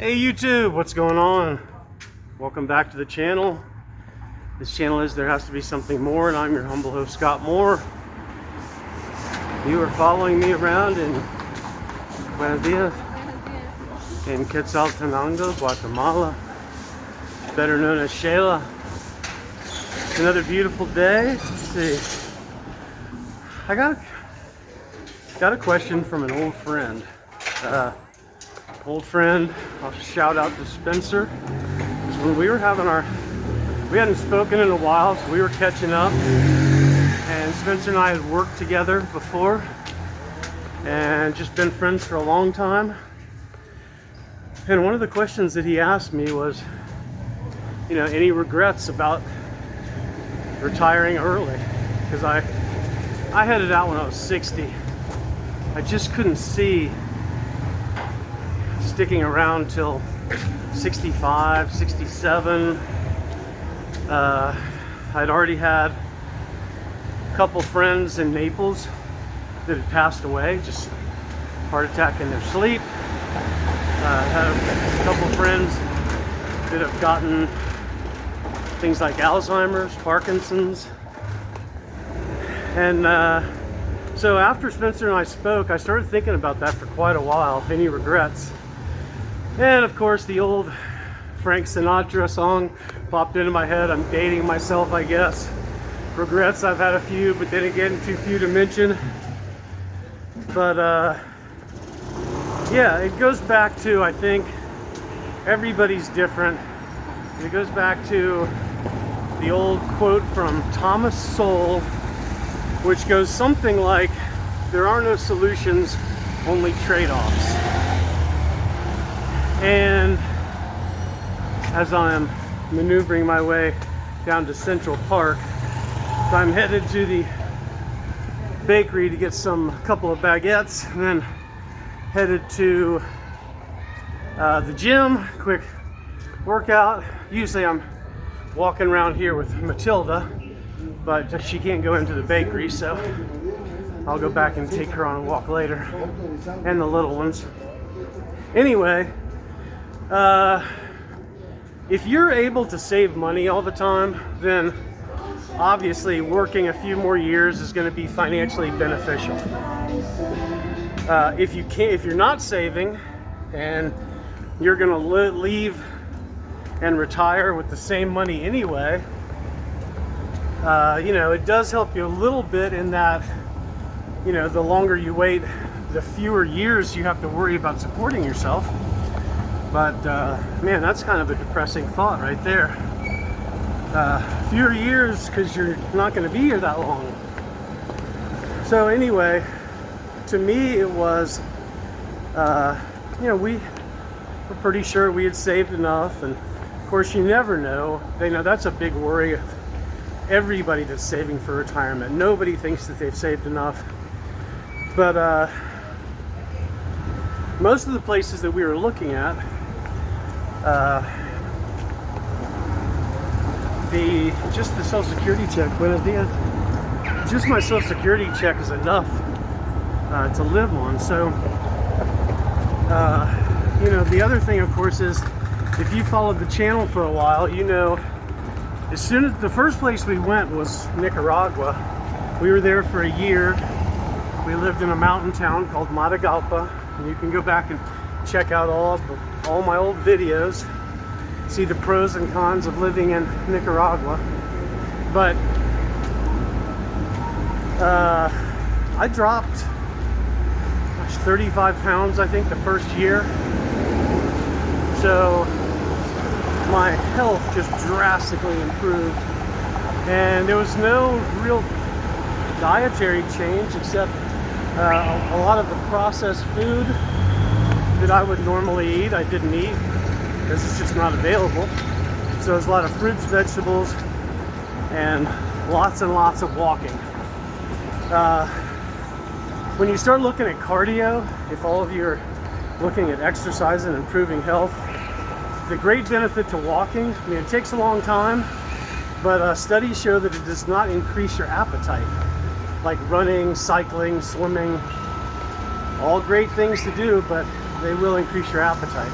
Hey YouTube, what's going on? Welcome back to the channel. This channel is There Has to Be Something More, and I'm your humble host, Scott Moore. You are following me around in Buenos Dias, in Quetzaltenango, Guatemala, better known as Xela. It's another beautiful day. Let's see. I got a question from an old friend. I'll shout out to Spencer. When we were we hadn't spoken in a while, so we were catching up. And Spencer and I had worked together before and just been friends for a long time. And one of the questions that he asked me was, any regrets about retiring early? Because I headed out when I was 60. I just couldn't see sticking around till 65, 67. I'd already had a couple friends in Naples that had passed away, just heart attack in their sleep. Had a couple friends that have gotten things like Alzheimer's, Parkinson's. And so after Spencer and I spoke, I started thinking about that for quite a while. Any regrets? And of course, the old Frank Sinatra song popped into my head. I'm dating myself, I guess. Regrets, I've had a few, but then again, too few to mention. But yeah, it goes back to, I think, everybody's different. It goes back to the old quote from Thomas Sowell, which goes something like, there are no solutions, only trade-offs. And as I'm maneuvering my way down to Central Park, I'm headed to the bakery to get a couple of baguettes, and then headed to the gym, quick workout. Usually I'm walking around here with Matilda, but she can't go into the bakery, so I'll go back and take her on a walk later, and the little ones. Anyway, if you're able to save money all the time, then obviously working a few more years is going to be financially beneficial. If you're not saving and you're going to leave and retire with the same money anyway, it does help you a little bit in that, the longer you wait, the fewer years you have to worry about supporting yourself. But man, that's kind of a depressing thought right there. Fewer years because you're not going to be here that long. So anyway, to me it was, we were pretty sure we had saved enough, and of course you never know. That's a big worry of everybody that's saving for retirement. Nobody thinks that they've saved enough. But most of the places that we were looking at, just the Social Security check, just my Social Security check is enough to live on. So, the other thing, of course, is if you followed the channel for a while, as soon as the first place we went was Nicaragua. We were there for a year. We lived in a mountain town called Matagalpa, and you can go back and check out all my old videos, see the pros and cons of living in Nicaragua. But I dropped 35 pounds, I think, the first year. So my health just drastically improved, and there was no real dietary change except a lot of the processed food that I would normally eat, I didn't eat because it's just not available. So there's a lot of fruits, vegetables, and lots of walking. When you start looking at cardio, if all of you are looking at exercise and improving health, the great benefit to walking, it takes a long time, but studies show that it does not increase your appetite. Like running, cycling, swimming, all great things to do, but they will increase your appetite.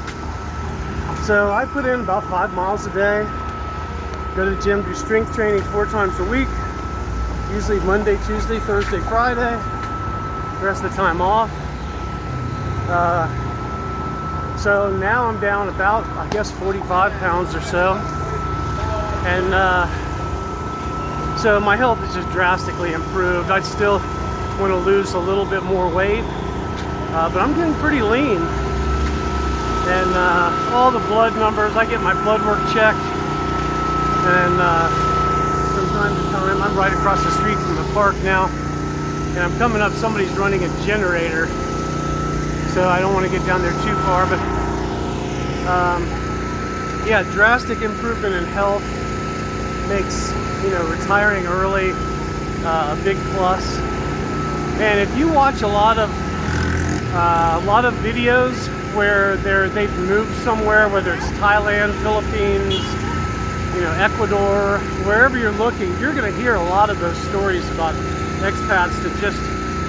So I put in about 5 miles a day. Go to the gym, do strength training 4 times a week. Usually Monday, Tuesday, Thursday, Friday. The rest of the time off. So now I'm down about, I guess, 45 pounds or so. And so my health is just drastically improved. I'd still want to lose a little bit more weight, but I'm getting pretty lean. And all the blood numbers, I get my blood work checked. And from time to time, I'm right across the street from the park now. And I'm coming up, somebody's running a generator. So I don't want to get down there too far, but yeah, drastic improvement in health makes, you know, retiring early a big plus. And if you watch a lot of videos where they've moved somewhere, whether it's Thailand, Philippines, you know, Ecuador, wherever you're looking, you're going to hear a lot of those stories about expats that just,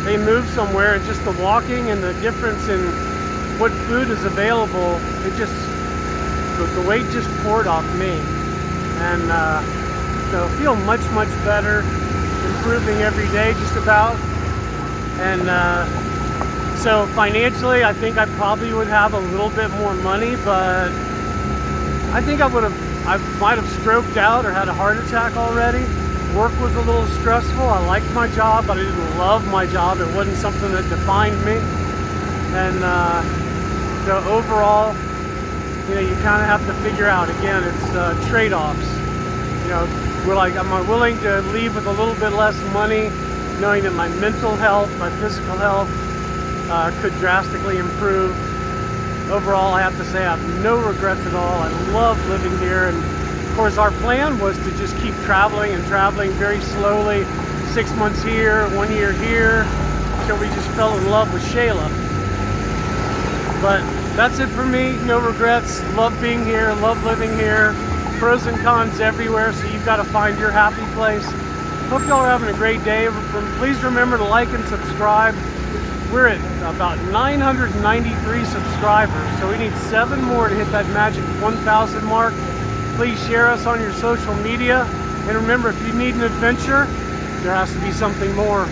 they move somewhere and just the walking and the difference in what food is available, it just, the weight just poured off me. And so I feel much, much better, improving every day just about. And so financially, I think I probably would have a little bit more money, but I think I might have stroked out or had a heart attack already. Work was a little stressful. I liked my job, but I didn't love my job. It wasn't something that defined me. And so overall, you know, you kind of have to figure out, again, it's trade-offs. You know, am I willing to leave with a little bit less money, knowing that my mental health, my physical health could drastically improve? Overall, I have to say I have no regrets at all. I love living here, and of course our plan was to just keep traveling and traveling very slowly, 6 months here, 1 year here, until we just fell in love with Xela. But that's it for me, no regrets, love being here, love living here, pros and cons everywhere, so you've got to find your happy place. Hope y'all are having a great day. Please remember to like and subscribe. We're at about 993 subscribers, so we need 7 more to hit that magic 1,000 mark. Please share us on your social media. And remember, if you need an adventure, there has to be something more.